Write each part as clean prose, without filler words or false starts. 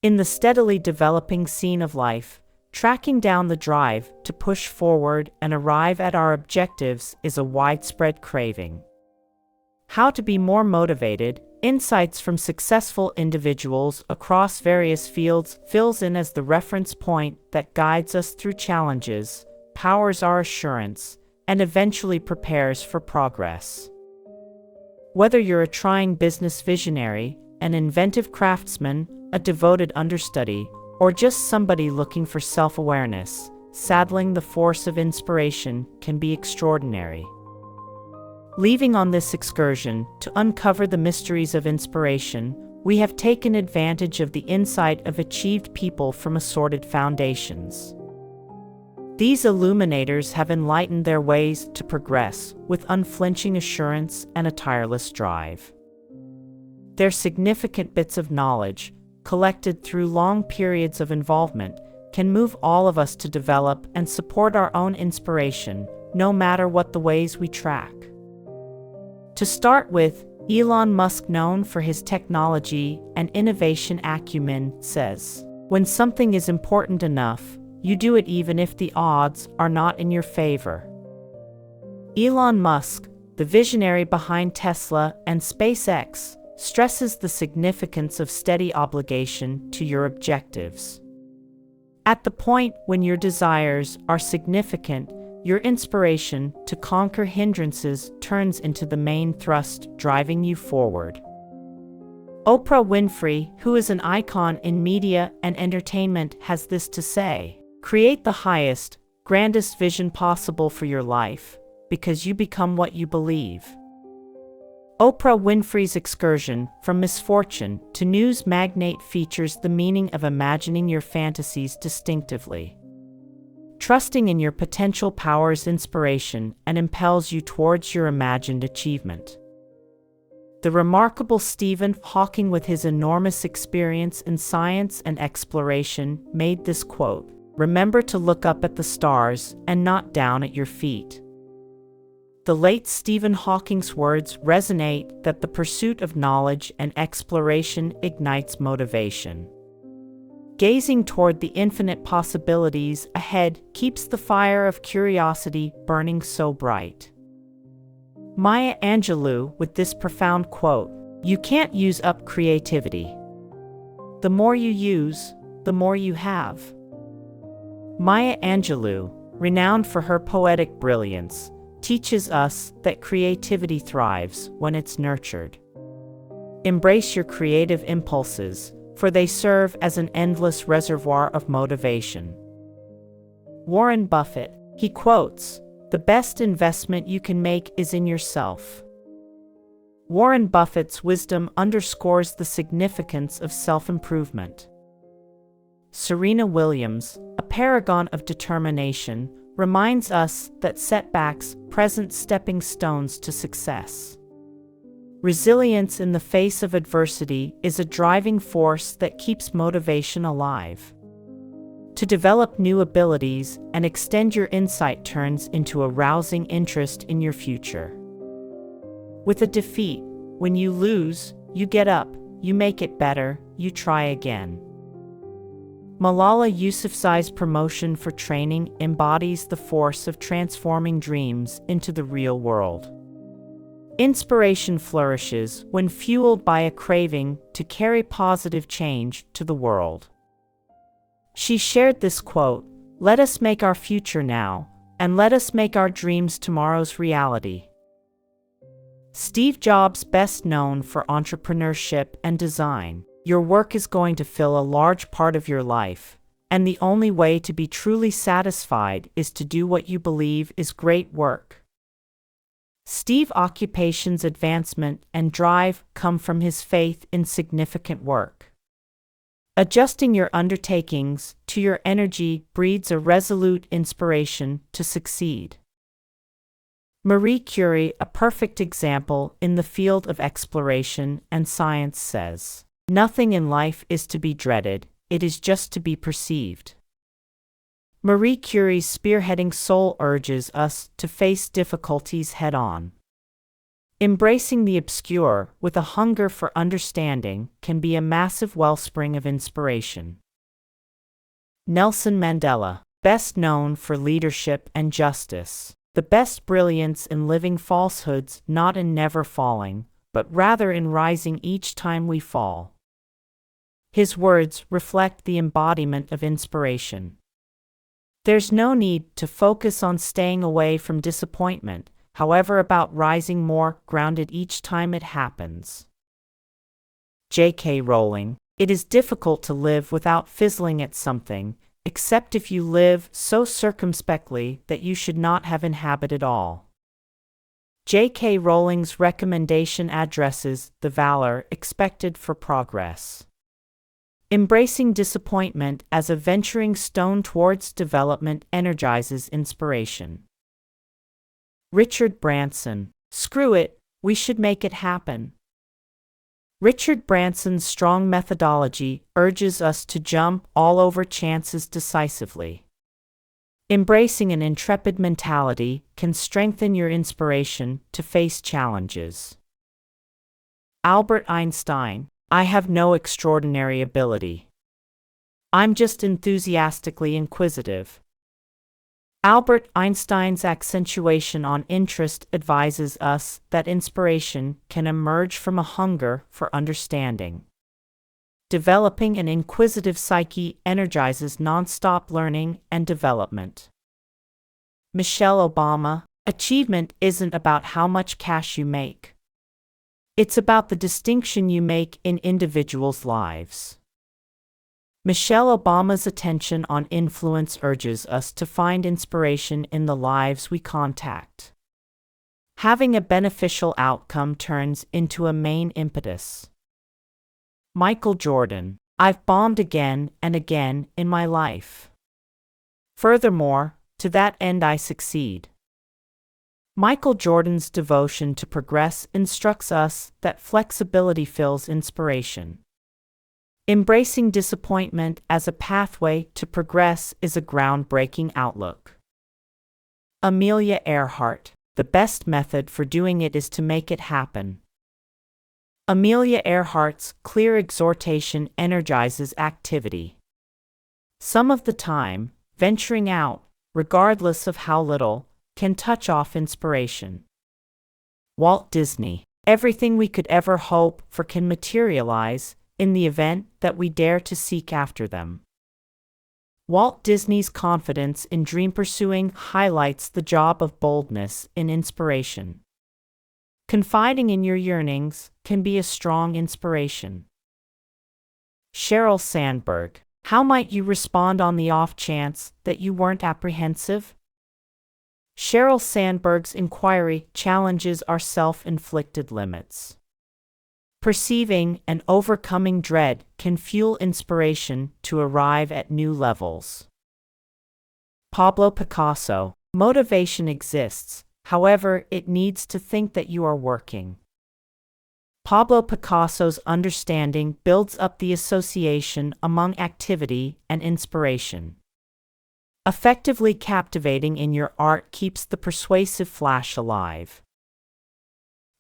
In the steadily developing scene of life, tracking down the drive to push forward and arrive at our objectives is a widespread craving. How to be more motivated, insights from successful individuals across various fields fills in as the reference point that guides us through challenges, powers our assurance, and eventually prepares for progress. Whether you're a trying business visionary, an inventive craftsman, a devoted understudy, or just somebody looking for self-awareness, saddling the force of inspiration can be extraordinary. Leaving on this excursion to uncover the mysteries of inspiration, we have taken advantage of the insight of achieved people from assorted foundations. These illuminators have enlightened their ways to progress with unflinching assurance and a tireless drive. Their significant bits of knowledge, collected through long periods of involvement, can move all of us to develop and support our own inspiration, no matter what the ways we track. To start with, Elon Musk, known for his technology and innovation acumen, says, "When something is important enough, you do it even if the odds are not in your favor." Elon Musk, the visionary behind Tesla and SpaceX, stresses the significance of steady obligation to your objectives. At the point when your desires are significant, your inspiration to conquer hindrances turns into the main thrust driving you forward. Oprah Winfrey, who is an icon in media and entertainment, has this to say: "Create the highest, grandest vision possible for your life, because you become what you believe." Oprah Winfrey's excursion from misfortune to news magnate features the meaning of imagining your fantasies distinctively. Trusting in your potential powers inspiration and impels you towards your imagined achievement. The remarkable Stephen Hawking, with his enormous experience in science and exploration, made this quote, "Remember to look up at the stars and not down at your feet." The late Stephen Hawking's words resonate that the pursuit of knowledge and exploration ignites motivation. Gazing toward the infinite possibilities ahead keeps the fire of curiosity burning so bright. Maya Angelou, with this profound quote, "You can't use up creativity. The more you use, the more you have." Maya Angelou, renowned for her poetic brilliance, teaches us that creativity thrives when it's nurtured. Embrace your creative impulses, for they serve as an endless reservoir of motivation. Warren Buffett, he quotes, "The best investment you can make is in yourself." Warren Buffett's wisdom underscores the significance of self-improvement. Serena Williams, a paragon of determination, reminds us that setbacks present stepping stones to success. Resilience in the face of adversity is a driving force that keeps motivation alive. To develop new abilities and extend your insight turns into a rousing interest in your future. With a defeat, when you lose, you get up, you make it better, you try again. Malala Yousafzai's promotion for training embodies the force of transforming dreams into the real world. Inspiration flourishes when fueled by a craving to carry positive change to the world. She shared this quote, "Let us make our future now, and let us make our dreams tomorrow's reality." Steve Jobs, best known for entrepreneurship and design, "Your work is going to fill a large part of your life, and the only way to be truly satisfied is to do what you believe is great work." Steve's occupation's advancement and drive come from his faith in significant work. Adjusting your undertakings to your energy breeds a resolute inspiration to succeed. Marie Curie, a perfect example in the field of exploration and science, says, "Nothing in life is to be dreaded, it is just to be perceived." Marie Curie's spearheading soul urges us to face difficulties head-on. Embracing the obscure with a hunger for understanding can be a massive wellspring of inspiration. Nelson Mandela, best known for leadership and justice. The best brilliance in living falsehoods, not in never falling, but rather in rising each time we fall. His words reflect the embodiment of inspiration. There's no need to focus on staying away from disappointment, however, about rising more grounded each time it happens. J.K. Rowling, it is difficult to live without fizzling at something, except if you live so circumspectly that you should not have inhabited all. J.K. Rowling's recommendation addresses the valor expected for progress. Embracing disappointment as a venturing stone towards development energizes inspiration. Richard Branson, screw it, we should make it happen. Richard Branson's strong methodology urges us to jump all over chances decisively. Embracing an intrepid mentality can strengthen your inspiration to face challenges. Albert Einstein, I have no extraordinary ability. I'm just enthusiastically inquisitive. Albert Einstein's accentuation on interest advises us that inspiration can emerge from a hunger for understanding. Developing an inquisitive psyche energizes nonstop learning and development. Michelle Obama, achievement isn't about how much cash you make. It's about the distinction you make in individuals' lives. Michelle Obama's attention on influence urges us to find inspiration in the lives we contact. Having a beneficial outcome turns into a main impetus. Michael Jordan, I've bombed again and again in my life. Furthermore, to that end I succeed. Michael Jordan's devotion to progress instructs us that flexibility fills inspiration. Embracing disappointment as a pathway to progress is a groundbreaking outlook. Amelia Earhart, the best method for doing it is to make it happen. Amelia Earhart's clear exhortation energizes activity. Some of the time, venturing out, regardless of how little, can touch off inspiration. Walt Disney, everything we could ever hope for can materialize in the event that we dare to seek after them. Walt Disney's confidence in dream pursuing highlights the job of boldness in inspiration. Confiding in your yearnings can be a strong inspiration. Sheryl Sandberg, how might you respond on the off chance that you weren't apprehensive? Sheryl Sandberg's inquiry challenges our self-inflicted limits. Perceiving and overcoming dread can fuel inspiration to arrive at new levels. Pablo Picasso, motivation exists, however, it needs to think that you are working. Pablo Picasso's understanding builds up the association among activity and inspiration. Effectively captivating in your art keeps the persuasive flash alive.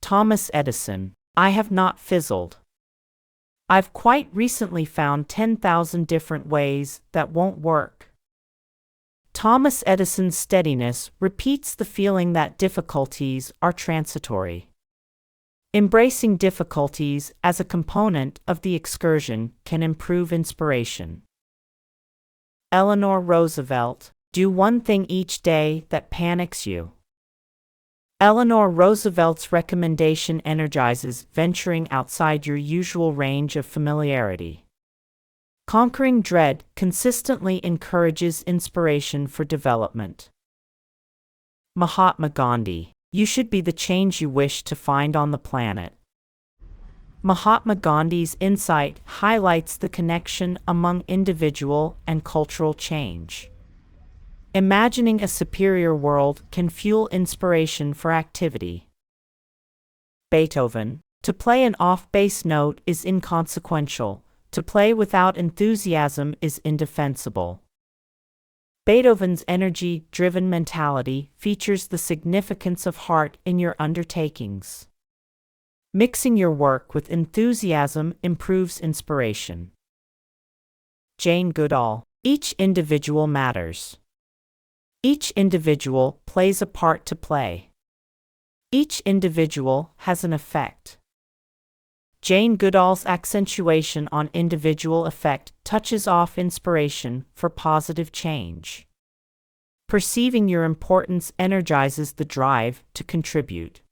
Thomas Edison, I have not fizzled. I've quite recently found 10,000 different ways that won't work. Thomas Edison's steadiness repeats the feeling that difficulties are transitory. Embracing difficulties as a component of the excursion can improve inspiration. Eleanor Roosevelt, do one thing each day that panics you. Eleanor Roosevelt's recommendation energizes venturing outside your usual range of familiarity. Conquering dread consistently encourages inspiration for development. Mahatma Gandhi, you should be the change you wish to find on the planet. Mahatma Gandhi's insight highlights the connection among individual and cultural change. Imagining a superior world can fuel inspiration for activity. Beethoven, to play an off-bass note is inconsequential, to play without enthusiasm is indefensible. Beethoven's energy-driven mentality features the significance of heart in your undertakings. Mixing your work with enthusiasm improves inspiration. Jane Goodall. Each individual matters. Each individual plays a part to play. Each individual has an effect. Jane Goodall's accentuation on individual effect touches off inspiration for positive change. Perceiving your importance energizes the drive to contribute.